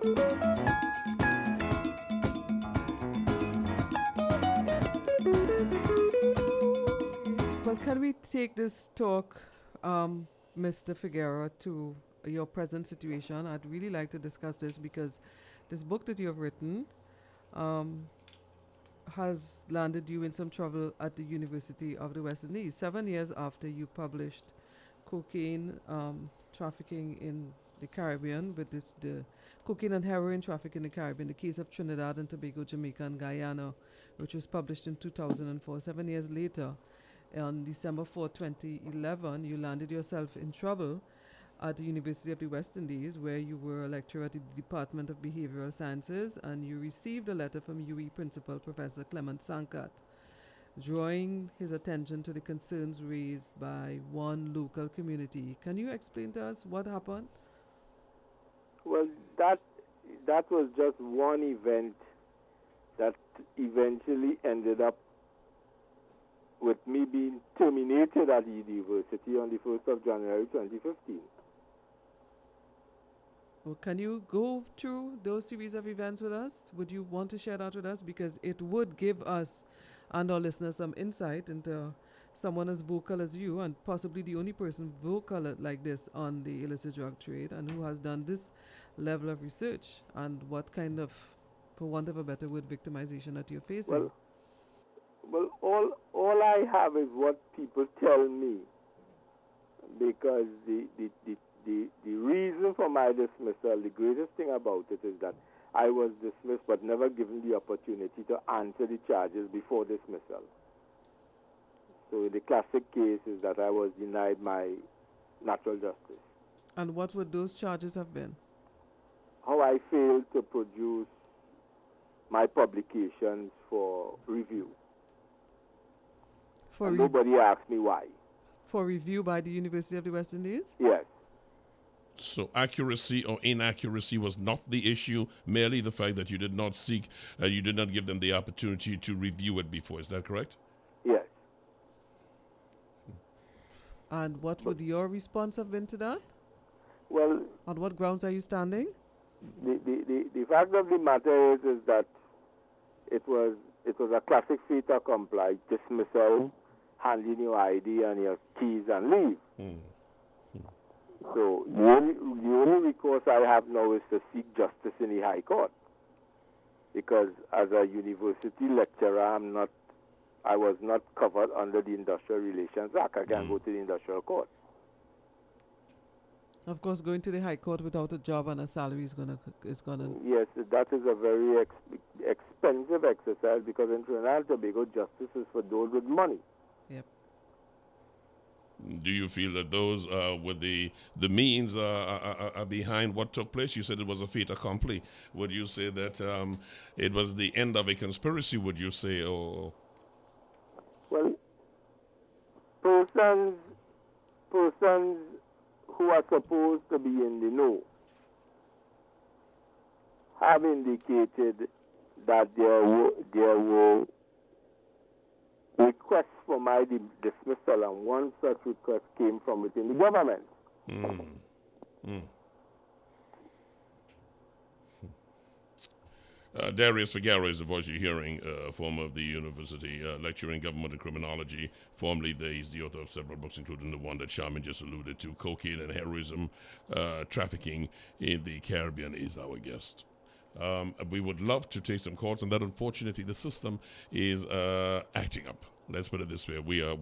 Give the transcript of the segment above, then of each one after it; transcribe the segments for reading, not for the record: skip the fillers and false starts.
Well, can we take this talk, Mr. Figueira, to your present situation? I'd really like to discuss this because this book that you have written um, has landed you in some trouble at the University of the West Indies 7 years after you published cocaine trafficking in the Caribbean, with the cocaine and heroin traffic in the Caribbean, the case of Trinidad and Tobago, Jamaica, and Guyana, which was published in 2004. 7 years later, on December 4th, 2011, you landed yourself in trouble at the University of the West Indies, where you were a lecturer at the Department of Behavioral Sciences, and you received a letter from UE Principal Professor Clement Sankat, drawing his attention to the concerns raised by one local community. Can you explain to us what happened? Well, that was just one event that eventually ended up with me being terminated at the university on the 1st of January 2015. Well, can you go through those series of events with us? Would you want to share that with us? Because it would give us and our listeners some insight into someone as vocal as you, and possibly the only person vocal like this on the illicit drug trade, and who has done this level of research, and what kind of, for want of a better word, victimization that you're facing. Well, all I have is what people tell me, because the reason for my dismissal, the greatest thing about it is that I was dismissed but never given the opportunity to answer the charges before dismissal. So the classic case is that I was denied my natural justice. And what would those charges have been? How I failed to produce my publications for review. And nobody asked me why. For review by the University of the West Indies? Yes. So accuracy or inaccuracy was not the issue, merely the fact that you did not seek, you did not give them the opportunity to review it before. Is that correct? Yes. And what would your response have been to that? Well, on what grounds are you standing? The fact of the matter is that it was a classic fait accompli, dismissal, handing your ID and your keys and leave. So the only recourse I have now is to seek justice in the High Court, because as a university lecturer, I was not covered under the Industrial Relations Act. I can't go to the Industrial Court. Of course, going to the High Court without a job and a salary is gonna. Yes, that is a very expensive exercise, because in Trinidad and Tobago, justice is for those with money. Yep. Do you feel that those with the means are behind what took place? You said it was a fait accompli. Would you say that it was the end of a conspiracy, would you say? Or well, persons who are supposed to be in the know have indicated that there were requests for my dismissal, and one such request came from within the government. Darius Figueira is the voice you're hearing, former of the university, lecturer in government and criminology. Formerly, he's the author of several books, including the one that Sharmain just alluded to, Cocaine and Heroism, Trafficking in the Caribbean, is our guest. We would love to take some calls on that. Unfortunately, the system is acting up. Let's put it this way: we are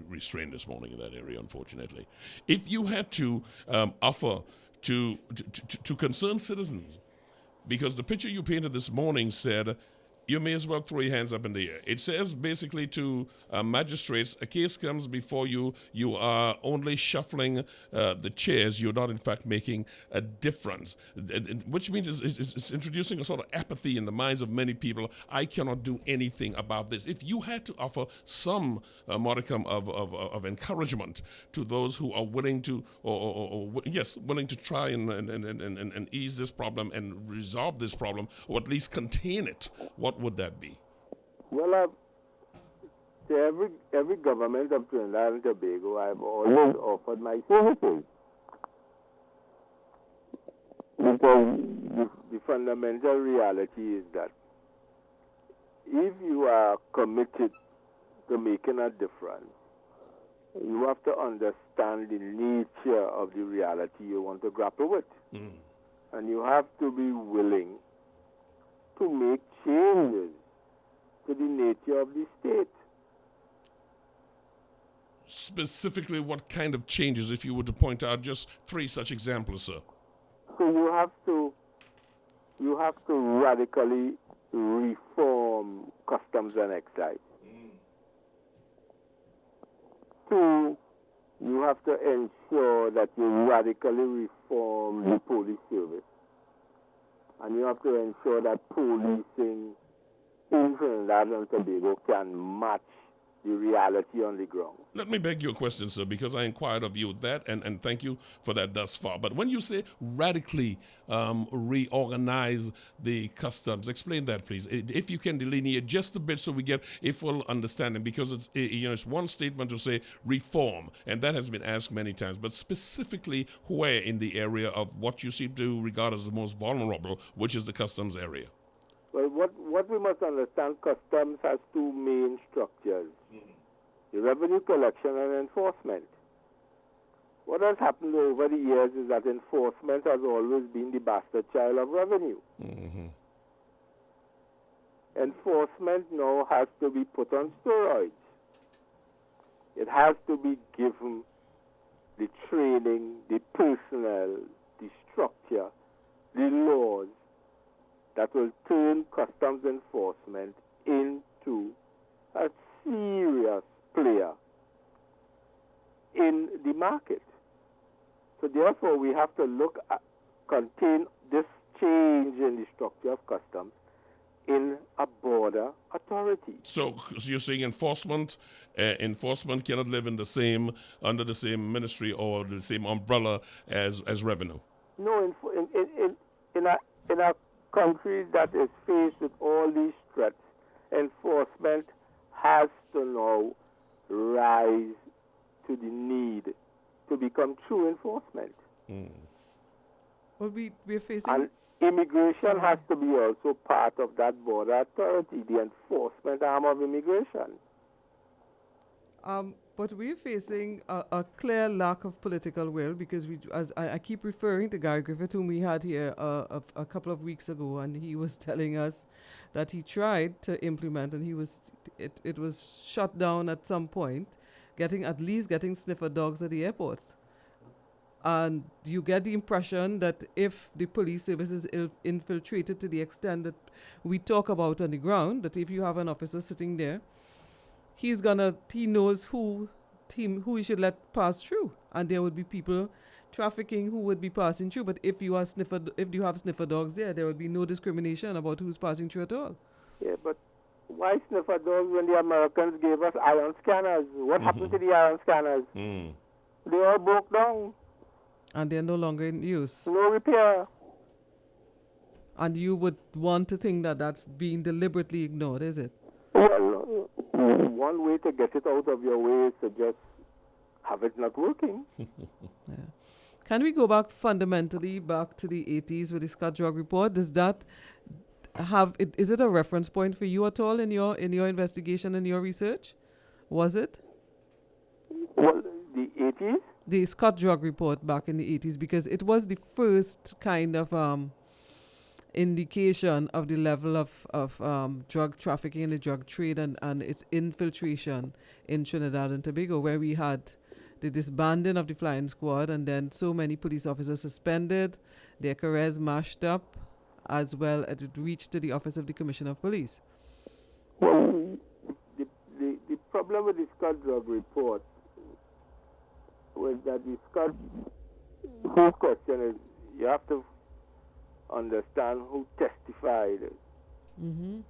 restrained this morning in that area. Unfortunately, if you had to offer to concerned citizens, because the picture you painted this morning said, you may as well throw your hands up in the air. It says basically to magistrates, a case comes before you, you are only shuffling the chairs, you're not in fact making a difference, which means it's introducing a sort of apathy in the minds of many people. I cannot do anything about this. If you had to offer some modicum of encouragement to those who are willing to, willing to try and ease this problem and resolve this problem, or at least contain it, what would that be? Well, to every government of Trinidad and Tobago, I've always offered my services. The Well, the fundamental reality is that if you are committed to making a difference, you have to understand the nature of the reality you want to grapple with. And you have to be willing to make changes to the nature of the state. Specifically, what kind of changes, if you were to point out just 3 such examples, sir? So you have to radically reform customs and excise. 2, you have to ensure that you radically reform the police service. And you have to ensure that policing in Trinidad and Tobago can match the reality on the ground. Let me beg you a question, sir, because I inquired of you that, and thank you for that thus far. But when you say radically reorganize the customs, explain that, please. If you can delineate just a bit so we get a full understanding, because it's one statement to say reform, and that has been asked many times, but specifically where in the area of what you seem to regard as the most vulnerable, which is the customs area? Well, what we must understand, customs has 2 main structures. The revenue collection and enforcement. What has happened over the years is that enforcement has always been the bastard child of revenue. Enforcement now has to be put on steroids. It has to be given the training, the personnel, the structure, the laws that will turn customs enforcement into a serious player in the market. So therefore, we have to contain this change in the structure of customs in a border authority. So you're saying enforcement cannot live under the same ministry or the same umbrella as revenue? No, in a country that is faced with all these threats, enforcement has to now rise to the need to become true enforcement. Well, we're facing... And immigration has to be also part of that border authority, the enforcement arm of immigration. But we're facing a clear lack of political will, because as I keep referring to Gary Griffith, whom we had here a couple of weeks ago, and he was telling us that he tried to implement, and it was shut down at some point, at least getting sniffer dogs at the airport. And you get the impression that if the police service is infiltrated to the extent that we talk about on the ground, that if you have an officer sitting there, he knows who he should let pass through, and there would be people trafficking who would be passing through. But if you have sniffer dogs there will be no discrimination about who's passing through at all. Yeah, but why sniffer dogs when the Americans gave us iron scanners? What happened to the iron scanners? They all broke down. And they're no longer in use. No repair. And you would want to think that that's being deliberately ignored, is it? Well, one way to get it out of your way is to just have it not working. Yeah. Can we go back fundamentally back to the 80s with the Scott Drug Report? Does that is it a reference point for you at all in your investigation and your research? Was it? Well, the 80s? The Scott Drug Report back in the 80s, because it was the first kind of indication of the level of drug trafficking and the drug trade and its infiltration in Trinidad and Tobago, where we had the disbanding of the flying squad, and then so many police officers suspended, their careers mashed up, as well as it reached to the office of the Commissioner of Police. Well, the problem with the Scott Drug Report was that the Scott, whose question is, you have to understand who testified to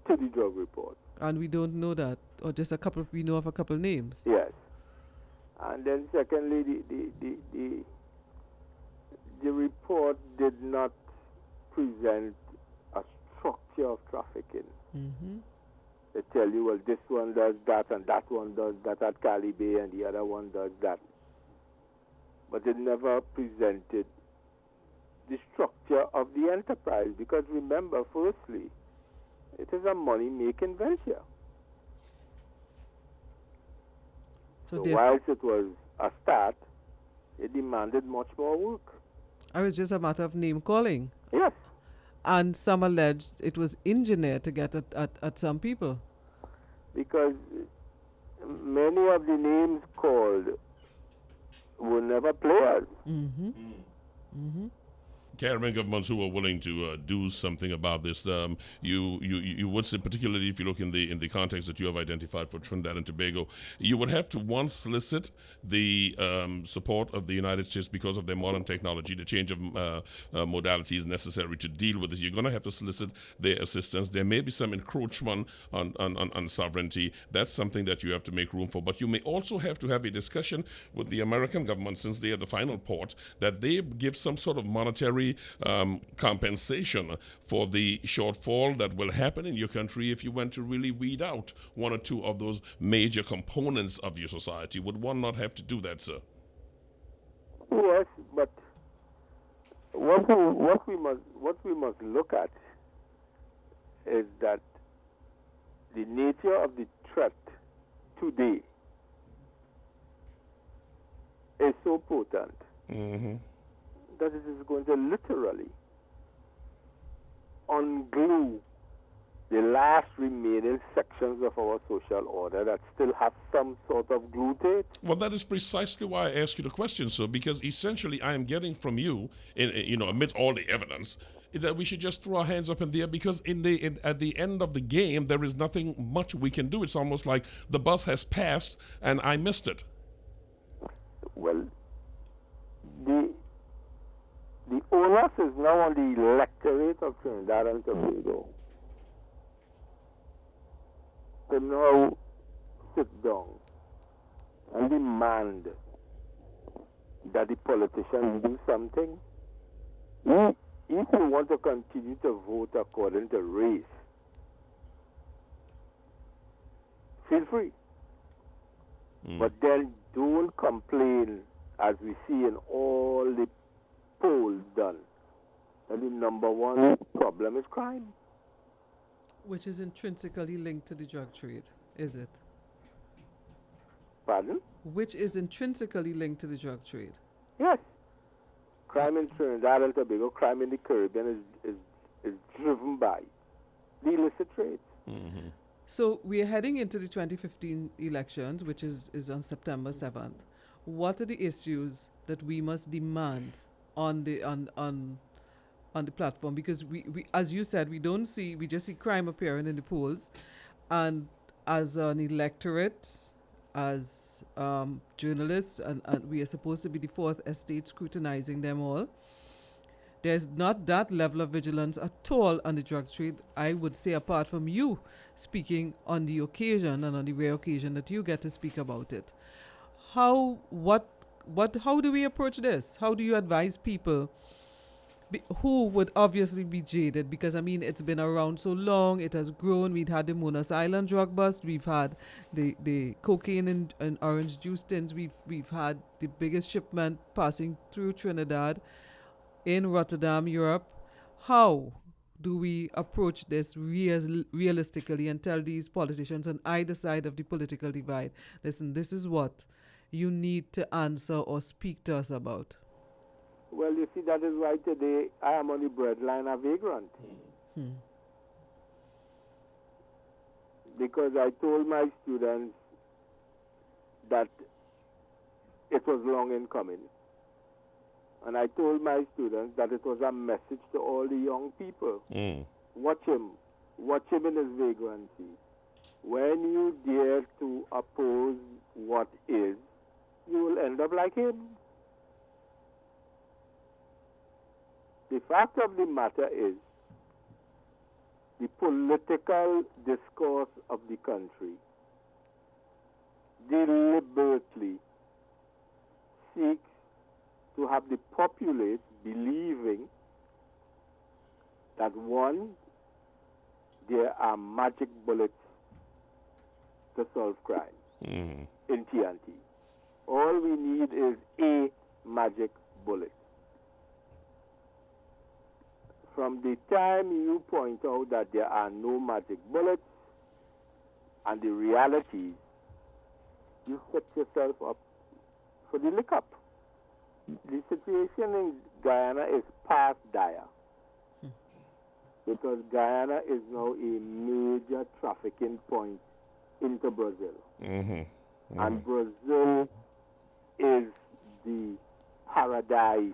the drug report. And we don't know that, or just we know of a couple names. Yes. And then secondly, the report did not present a structure of trafficking. They tell you, well, this one does that, and that one does that at Cali Bay, and the other one does that. But it never presented the structure nature of the enterprise. Because remember, firstly, it is a money-making venture. So whilst it was a start, it demanded much more work. It was just a matter of name calling. Yes. And some alleged it was engineered to get at some people. Because many of the names called were never players. Mm-hmm. Mm-hmm. Caribbean governments who are willing to do something about this. You would say, particularly if you look in the context that you have identified for Trinidad and Tobago, you would have to once solicit the support of the United States because of their modern technology, the change of modalities necessary to deal with this. You're going to have to solicit their assistance. There may be some encroachment on sovereignty. That's something that you have to make room for. But you may also have to have a discussion with the American government, since they are the final port, that they give some sort of monetary compensation for the shortfall that will happen in your country if you went to really weed out one or two of those major components of your society. Would one not have to do that, sir? Yes, but what we must look at is that the nature of the threat today is so potent. Mm-hmm. That it is going to literally unglue the last remaining sections of our social order that still have some sort of glue to it. Well, that is precisely why I asked you the question, sir, because essentially I am getting from you, amidst all the evidence, is that we should just throw our hands up in the air, because at the end of the game, there is nothing much we can do. It's almost like the bus has passed and I missed it. Well, the onus is now on the electorate of Trinidad and Tobago to now sit down and demand that the politicians do something. If you want to continue to vote according to race, feel free. But then don't complain, as we see in all the polls done, and the number one problem is crime. Which is intrinsically linked to the drug trade, is it? Pardon? Which is intrinsically linked to the drug trade. Yes. Crime in Trinidad and Tobago, crime in the Caribbean is driven by the illicit trade. Mm-hmm. So we are heading into the 2015 elections, which is on September 7th. What are the issues that we must demand on the platform? Because we as you said, we just see crime appearing in the polls, and as an electorate, as journalists, and we are supposed to be the fourth estate scrutinizing them all. There's not that level of vigilance at all on the drug trade, I would say, apart from you speaking on the occasion and on the rare occasion that you get to speak about it. How do we approach this? How do you advise people who would obviously be jaded? Because, I mean, it's been around so long, it has grown. We've had the Monas Island drug bust, we've had the cocaine and orange juice tins, we've had the biggest shipment passing through Trinidad in Rotterdam, Europe. How do we approach this realistically and tell these politicians on either side of the political divide, listen, this is what you need to answer or speak to us about? Well, you see, that is why today I am on the breadline of vagrant. Because I told my students that it was long in coming. And I told my students that it was a message to all the young people. Watch him in his vagrancy. When you dare to oppose what is, you will end up like him. The fact of the matter is, the political discourse of the country deliberately seeks to have the populace believing that, one, there are magic bullets to solve crime in T&T. All we need is a magic bullet. from the time you point out that there are no magic bullets and the realities, you set yourself up for the lick up. The situation in Guyana is past dire because Guyana is now a major trafficking point into Brazil. And Brazil is the paradise,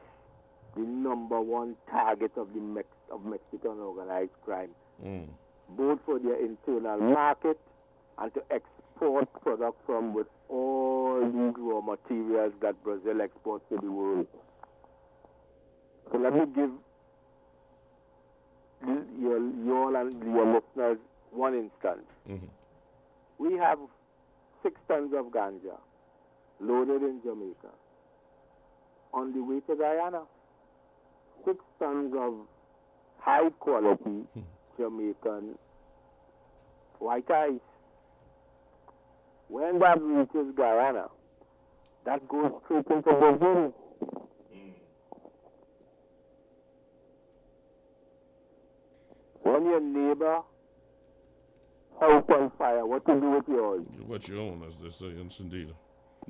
the number one target of the of Mexican organized crime, both for their internal market and to export products from with all these raw materials that Brazil exports to the world. So let me give you and your listeners one instance. We have 6 tons of ganja loaded in Jamaica on the way to Guyana. 6 tons of high quality Jamaican white ice. When that reaches Guyana, that goes straight into Brazil. When your neighbor house on fire, what to do with yours? What you own, as they say, yes, indeed.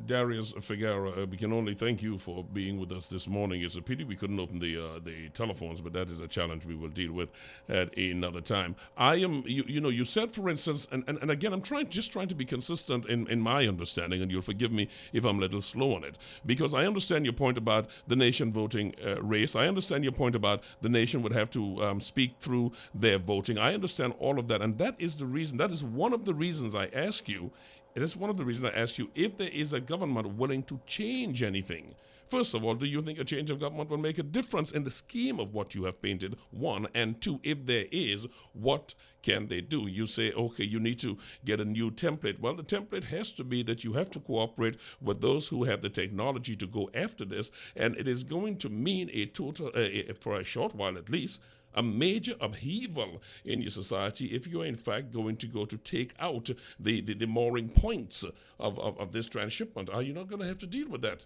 Darius Figueira, we can only thank you for being with us this morning. It's a pity we couldn't open the telephones, but that is a challenge we will deal with at another time. You said, for instance, and again, I'm just trying to be consistent in my understanding, and you'll forgive me if I'm a little slow on it, because I understand your point about the nation voting race. I understand your point about the nation would have to speak through their voting. I understand all of that, and that is the reason, that is one of the reasons I ask you. It is one of the reasons I ask you if there is a government willing to change anything. First of all, do you think a change of government will make a difference in the scheme of what you have painted? 1, and 2, if there is, what can they do? You say, okay, you need to get a new template. Well, the template has to be that you have to cooperate with those who have the technology to go after this, and it is going to mean a total, for a short while at least, a major upheaval in your society if you are in fact going to go to take out the mooring points of this transshipment. Are you not going to have to deal with that?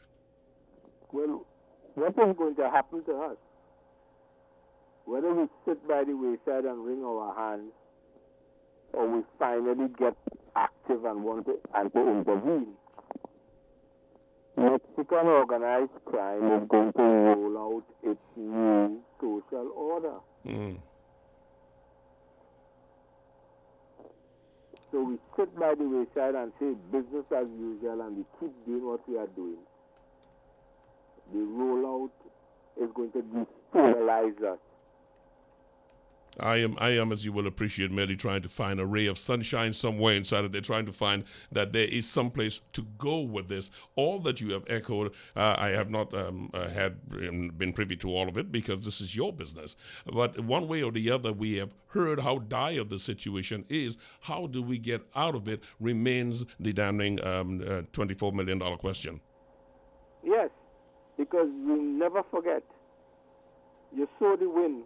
Well, what is going to happen to us? Whether we sit by the wayside and wring our hands, or we finally get active and want to intervene, Mexican organized crime is going to roll out its new social order. So we sit by the wayside and say business as usual, and we keep doing what we are doing. The rollout is going to destabilize us. I am, as you will appreciate, merely trying to find a ray of sunshine somewhere inside of there, trying to find that there is some place to go with this. All that you have echoed, I have not been privy to all of it because this is your business. But one way or the other, we have heard how dire the situation is. How do we get out of it remains the damning $24 million question. Yes, because you never forget. You sow the wind,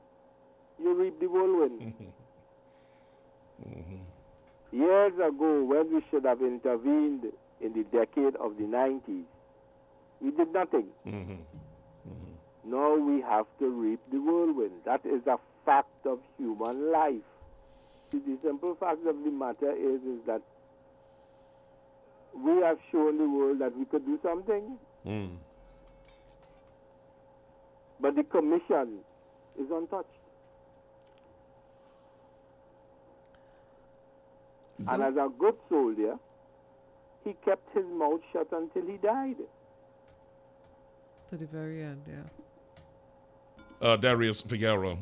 you reap the whirlwind. Years ago, when we should have intervened in the decade of the 90s, we did nothing. Now we have to reap the whirlwind. That is a fact of human life. See, the simple fact of the matter is that we have shown the world that we could do something. But the commission is untouched. And as a good soldier, he kept his mouth shut until he died. To the very end, yeah. Darius Figueira,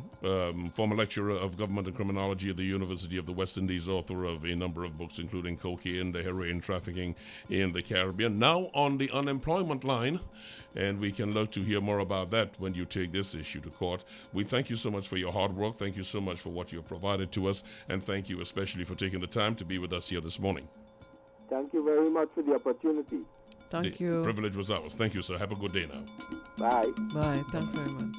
former lecturer of government and criminology at the University of the West Indies, author of a number of books, including Cocaine, the Heroin Trafficking in the Caribbean, now on the unemployment line, and we can look to hear more about that when you take this issue to court. We thank you so much for your hard work. Thank you so much for what you have provided to us, and thank you especially for taking the time to be with us here this morning. Thank you very much for the opportunity. Thank you. The privilege was ours. Thank you, sir. Have a good day now. Bye. Bye. Thanks very much.